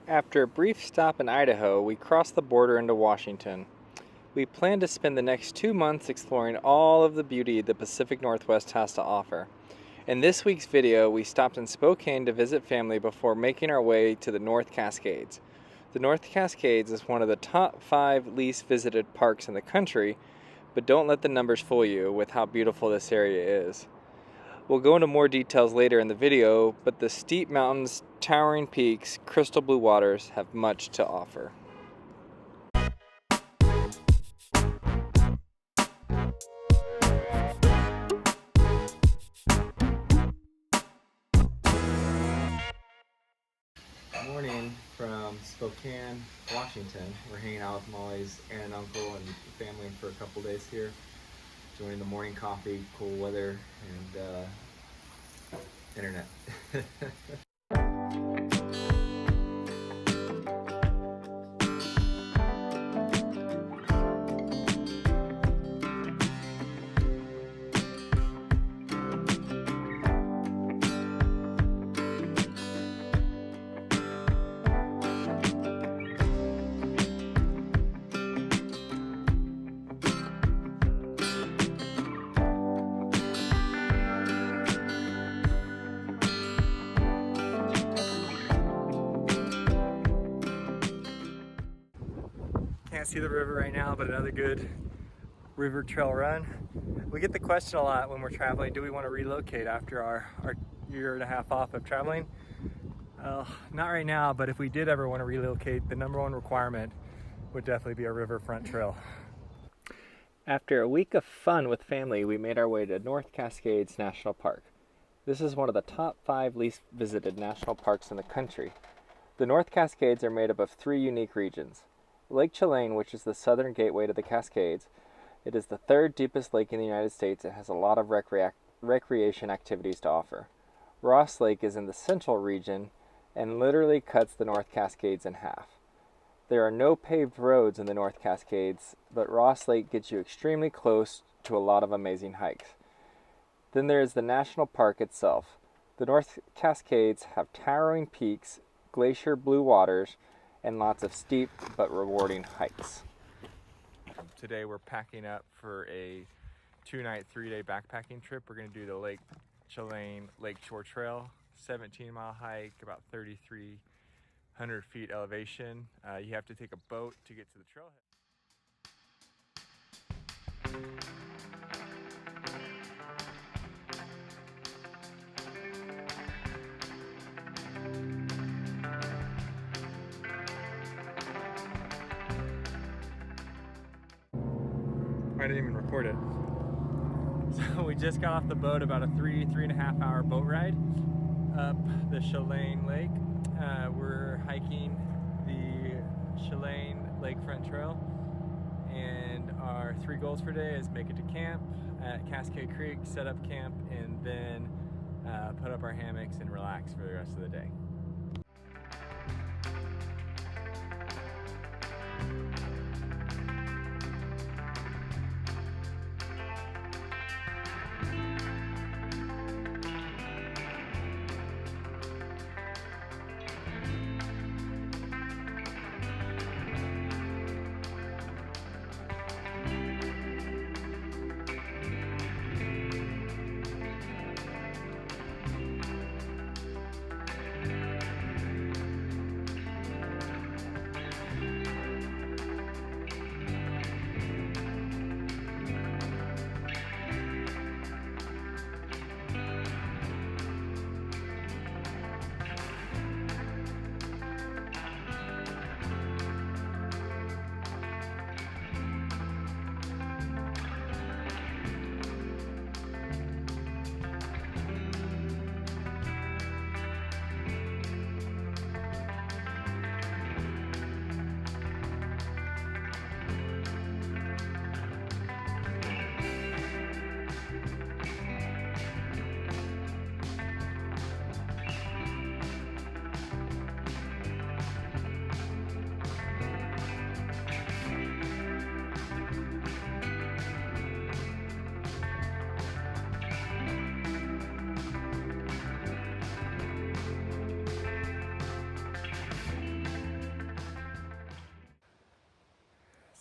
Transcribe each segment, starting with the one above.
After a brief stop in Idaho, we crossed the border into Washington. We plan to spend the next 2 months exploring all of the beauty the Pacific Northwest has to offer. In this week's video, we stopped in Spokane to visit family before making our way to the North Cascades. The North Cascades is one of the top 5 least visited parks in the country, but don't let the numbers fool you with how beautiful this area is. We'll go into more details later in the video, but the steep mountains, towering peaks, crystal blue waters have much to offer. Good morning from Spokane, Washington. We're hanging out with Molly's aunt and uncle and family for a couple days here. Enjoying the morning coffee, cool weather, and internet. Can't see the river right now, but another good river trail run. We get the question a lot when we're traveling, do we want to relocate after our year and a half off of traveling? Not right now, but if we did ever want to relocate, the number one requirement would definitely be a riverfront trail. After a week of fun with family, we made our way to North Cascades National Park. This is one of the top 5 least visited national parks in the country. The North Cascades are made up of 3 unique regions. Lake Chelan, which is the southern gateway to the Cascades, it is the 3rd deepest lake in the United States and has a lot of recreation activities to offer. Ross Lake is in the central region and literally cuts the North Cascades in half. There are no paved roads in the North Cascades, but Ross Lake gets you extremely close to a lot of amazing hikes. Then there is the national park itself. The North Cascades have towering peaks, glacier blue waters, and lots of steep but rewarding hikes. Today we're packing up for a 2-night, 3-day backpacking trip. We're going to do the Lake Chelan Lakeshore Trail, 17-mile hike, about 3,300 feet elevation. You have to take a boat to get to the trailhead. I didn't even record it. So we just got off the boat, about a 3.5 hour boat ride up the Chelan Lake. We're hiking the Chelan Lakefront Trail, and our 3 goals for today is make it to camp at Cascade Creek, set up camp, and then put up our hammocks and relax for the rest of the day.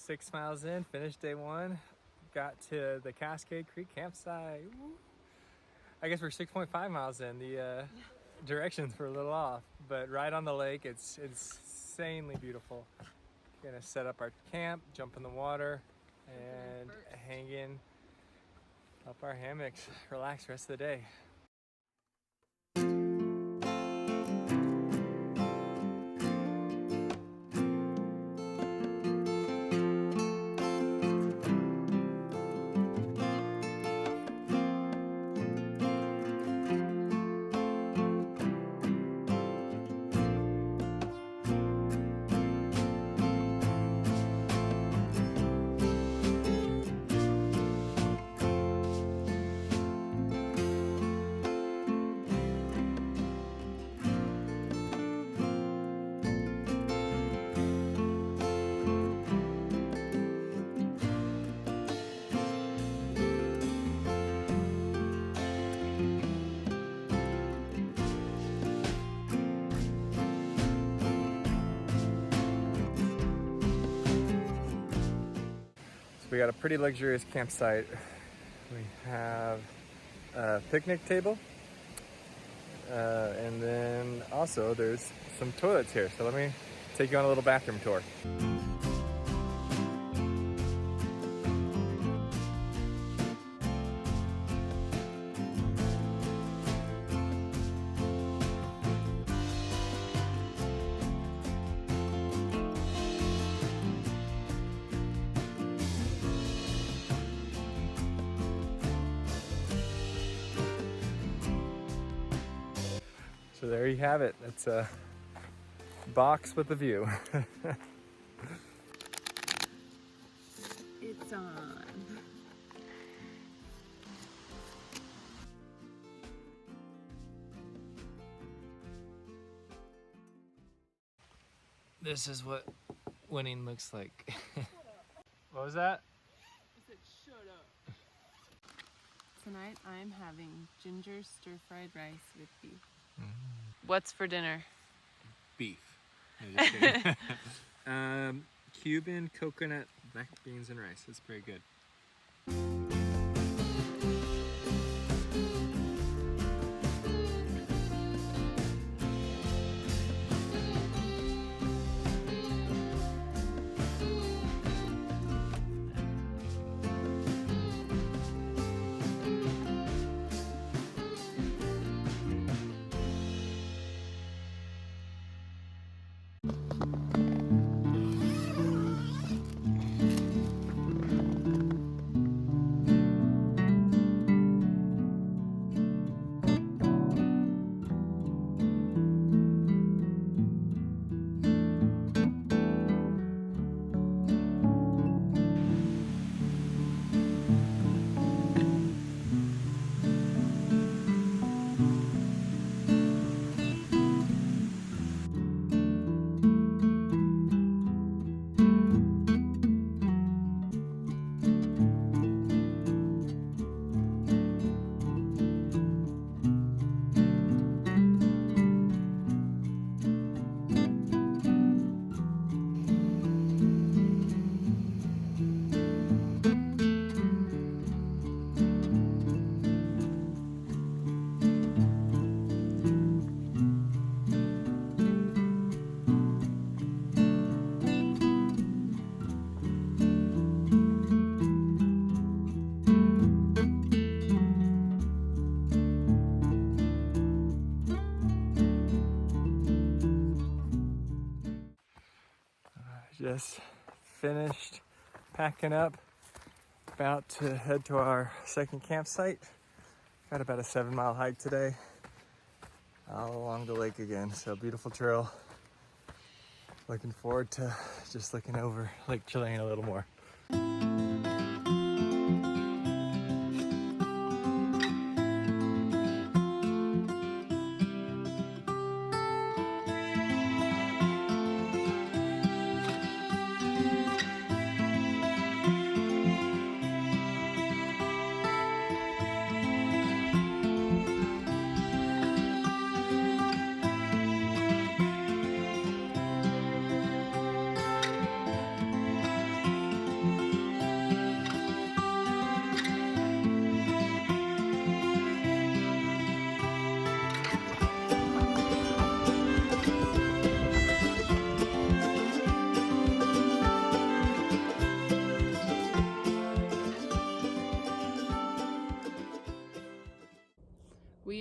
6 miles in, finished day one. Got to the Cascade Creek campsite. Woo. I guess we're 6.5 miles in. The directions were a little off, but right on the lake. It's insanely beautiful. Gonna set up our camp, jump in the water, and hang in up our hammocks, relax the rest of the day. We got a pretty luxurious campsite. We have a picnic table, and then also there's some toilets here. So let me take you on a little bathroom tour. So there you have it. It's a box with a view. It's on. This is what winning looks like. What was that? I said, shut up. Tonight I'm having ginger stir-fried rice with beef. What's for dinner? Beef. No, just kidding. Cuban coconut black beans and rice. It's pretty good. Just finished packing up, about to head to our second campsite. Got about a 7-mile hike today, all along the lake again. So beautiful trail. Looking forward to just looking over Lake Chelan a little more.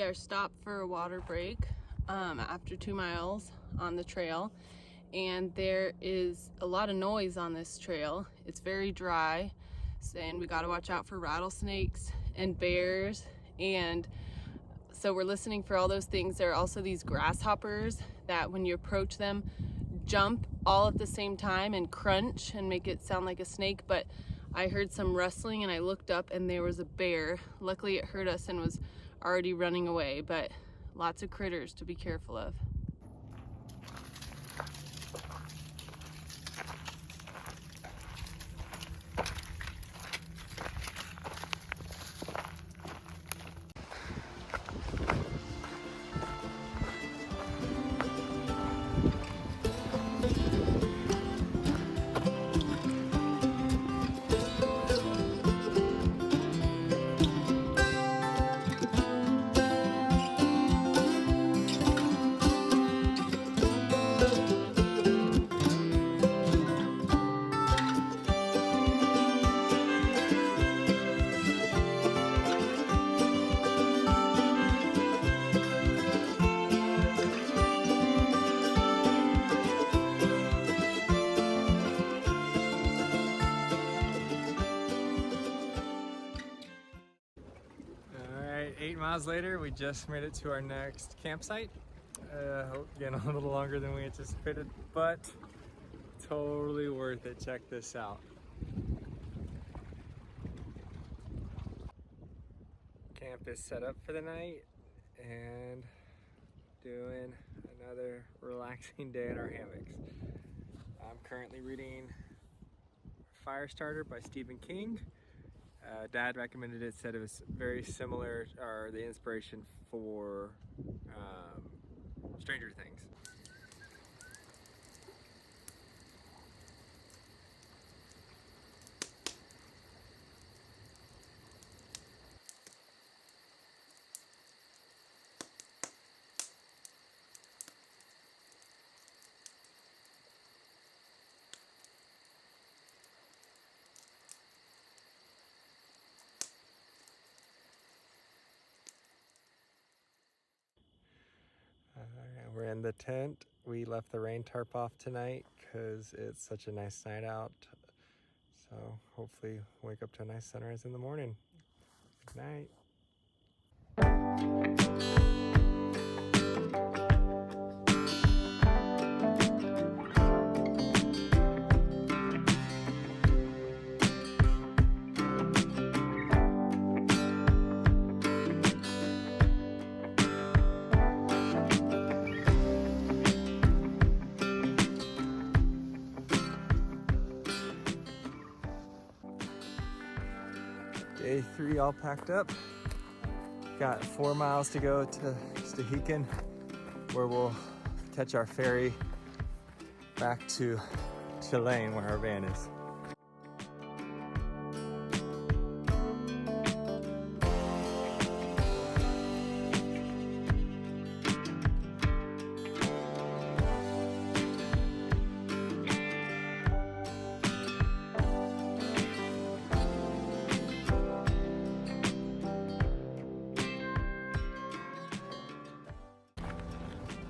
are stopped for a water break after 2 miles on the trail, and there is a lot of noise on this trail. It's very dry, and we got to watch out for rattlesnakes and bears, and so we're listening for all those things. There are also these grasshoppers that when you approach them jump all at the same time and crunch and make it sound like a snake, but I heard some rustling and I looked up and there was a bear. Luckily it heard us and was already running away, but lots of critters to be careful of. Alright, 8 miles later, we just made it to our next campsite. Again, a little longer than we anticipated, but totally worth it. Check this out. Camp is set up for the night and doing another relaxing day in our hammocks. I'm currently reading Firestarter by Stephen King. Dad recommended it, said it was very similar, or the inspiration for Stranger Things. We're in the tent. We left the rain tarp off tonight because it's such a nice night out. So hopefully wake up to a nice sunrise in the morning. Good night. Day 3 all packed up. Got 4 miles to go to Stehekin, where we'll catch our ferry back to Chelan, where our van is.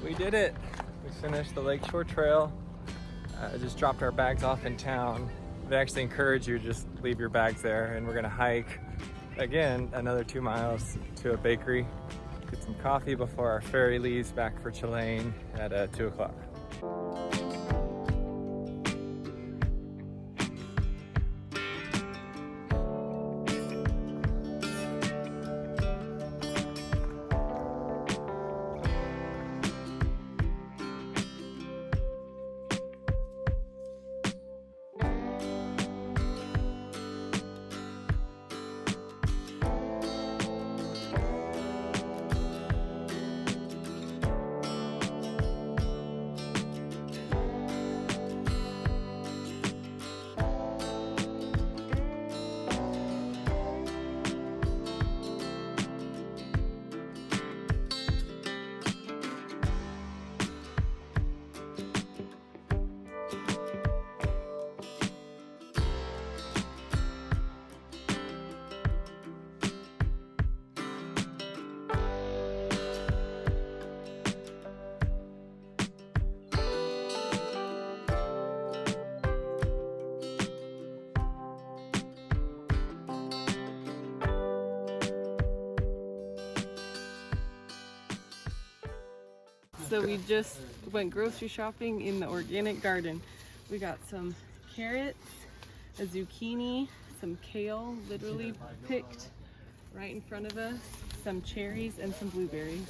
We did it. We finished the Lakeshore Trail. Just dropped our bags off in town. They actually encourage you to just leave your bags there, and we're gonna hike again another 2 miles to a bakery, get some coffee before our ferry leaves back for Chelan at 2 o'clock. So we just went grocery shopping in the organic garden. We got some carrots, a zucchini, some kale, literally picked right in front of us, some cherries, and some blueberries.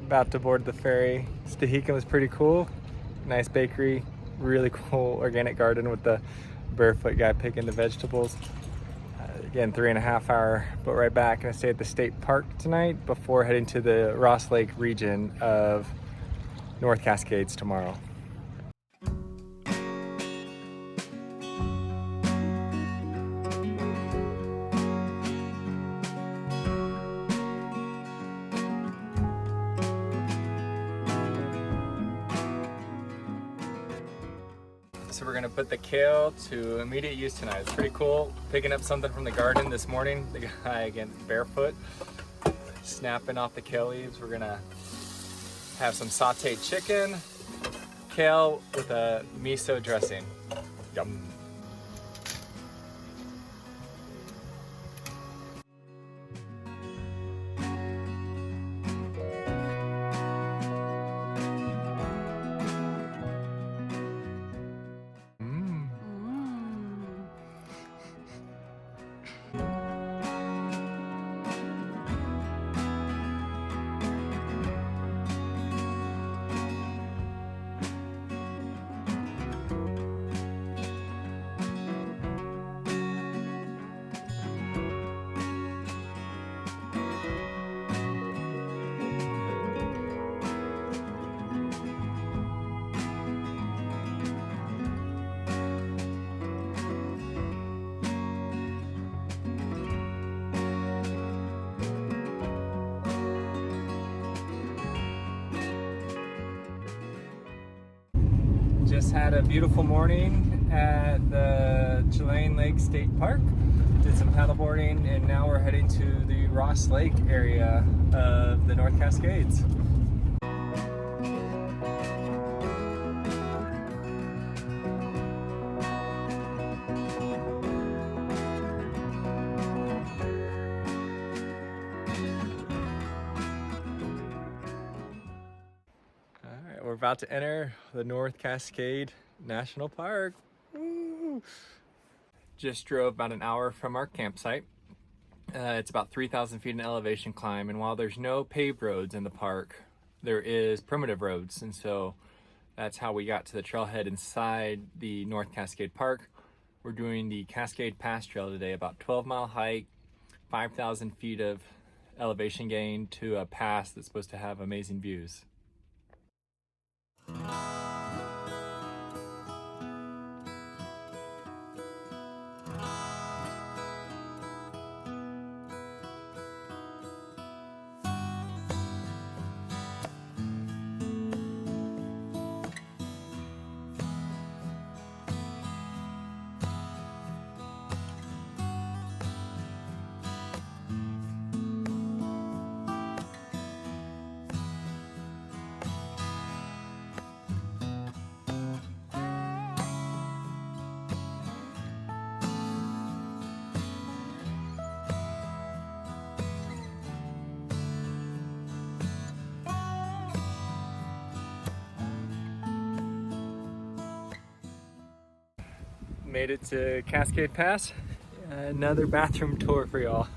About to board the ferry. Stehekin was pretty cool. Nice bakery, really cool organic garden with the barefoot guy picking the vegetables. Again, 3.5 hour boat ride back. Gonna stay at the state park tonight before heading to the Ross Lake region of North Cascades tomorrow. So we're gonna put the kale to immediate use tonight. It's pretty cool. Picking up something from the garden this morning. The guy, again, barefoot, snapping off the kale leaves. We're gonna have some sauteed chicken, kale with a miso dressing. Yum. Just had a beautiful morning at the Chelan Lake State Park. Did some paddleboarding, and now we're heading to the Ross Lake area of the North Cascades. We're about to enter the North Cascade National Park. Woo! Just drove about an hour from our campsite. It's about 3,000 feet in elevation climb, and while there's no paved roads in the park, there is primitive roads, and so that's how we got to the trailhead inside the North Cascade Park. We're doing the Cascade Pass Trail today, about 12-mile hike, 5,000 feet of elevation gain to a pass that's supposed to have amazing views. Made it to Cascade Pass. Another bathroom tour for y'all.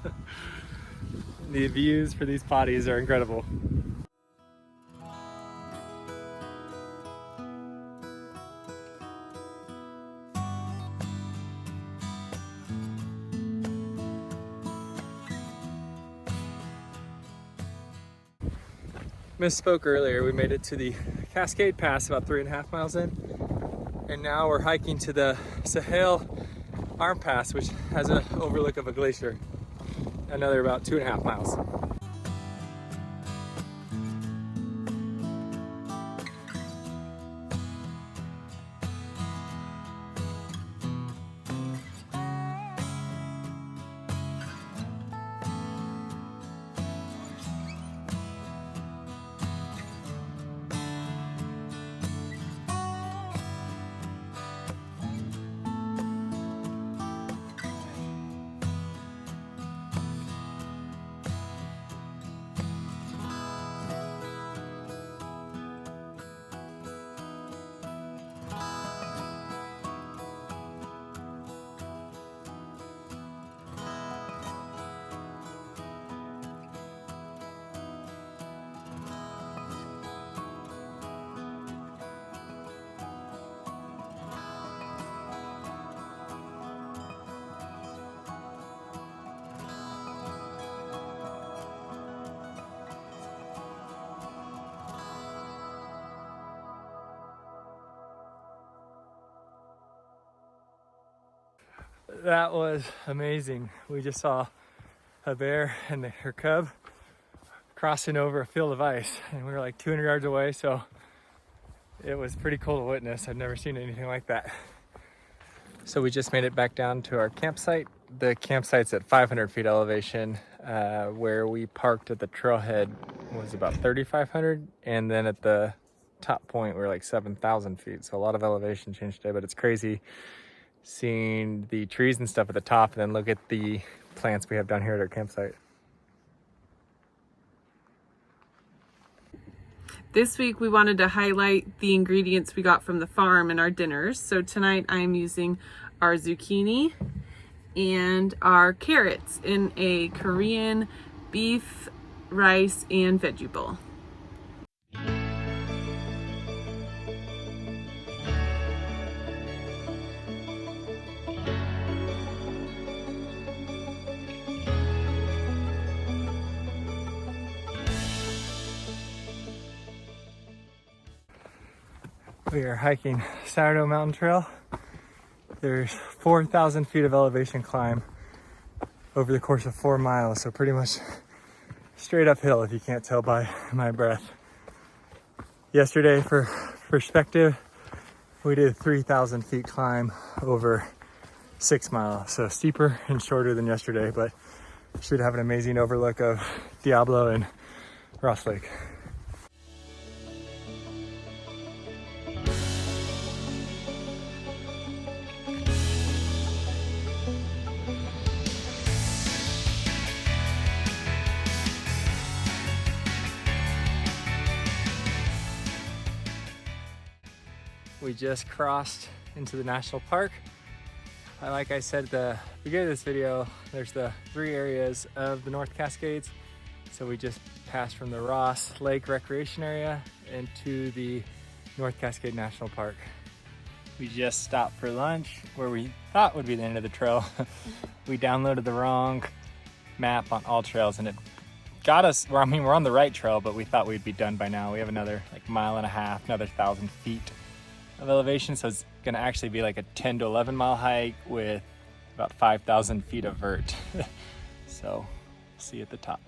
The views for these potties are incredible. Misspoke earlier. We made it to the Cascade Pass about 3.5 miles in. And now we're hiking to the Sahel Arm Pass, which has an overlook of a glacier. Another about 2.5 miles. That was amazing. We just saw a bear and her cub crossing over a field of ice, and we were like 200 yards away, so it was pretty cool to witness. I've never seen anything like that. So we just made it back down to our campsite. The campsite's at 500 feet elevation. Where we parked at the trailhead was about 3,500, and then at the top point we're like 7,000 feet. So a lot of elevation change today, but it's crazy seeing the trees and stuff at the top, and then look at the plants we have down here at our campsite. This week we wanted to highlight the ingredients we got from the farm in our dinners. So tonight I'm using our zucchini and our carrots in a Korean beef, rice, and veggie bowl. We are hiking Sourdough Mountain Trail. There's 4,000 feet of elevation climb over the course of 4 miles, so pretty much straight uphill if you can't tell by my breath. Yesterday, for perspective, we did 3,000 feet climb over 6 miles, so steeper and shorter than yesterday, but should have an amazing overlook of Diablo and Ross Lake. We just crossed into the national park. Like I said at the beginning of this video, there's the 3 areas of the North Cascades. So we just passed from the Ross Lake Recreation Area into the North Cascade National Park. We just stopped for lunch where we thought would be the end of the trail. We downloaded the wrong map on All Trails and it got us, I mean, we're on the right trail, but we thought we'd be done by now. We have another like 1.5 miles, another 1,000 feet of elevation, so it's gonna actually be like a 10 to 11 mile hike with about 5,000 feet of vert. So see you at the top.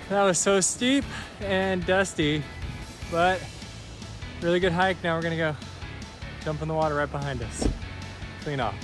That was so steep and dusty, but really good hike. Now we're gonna go jump in the water right behind us, clean off.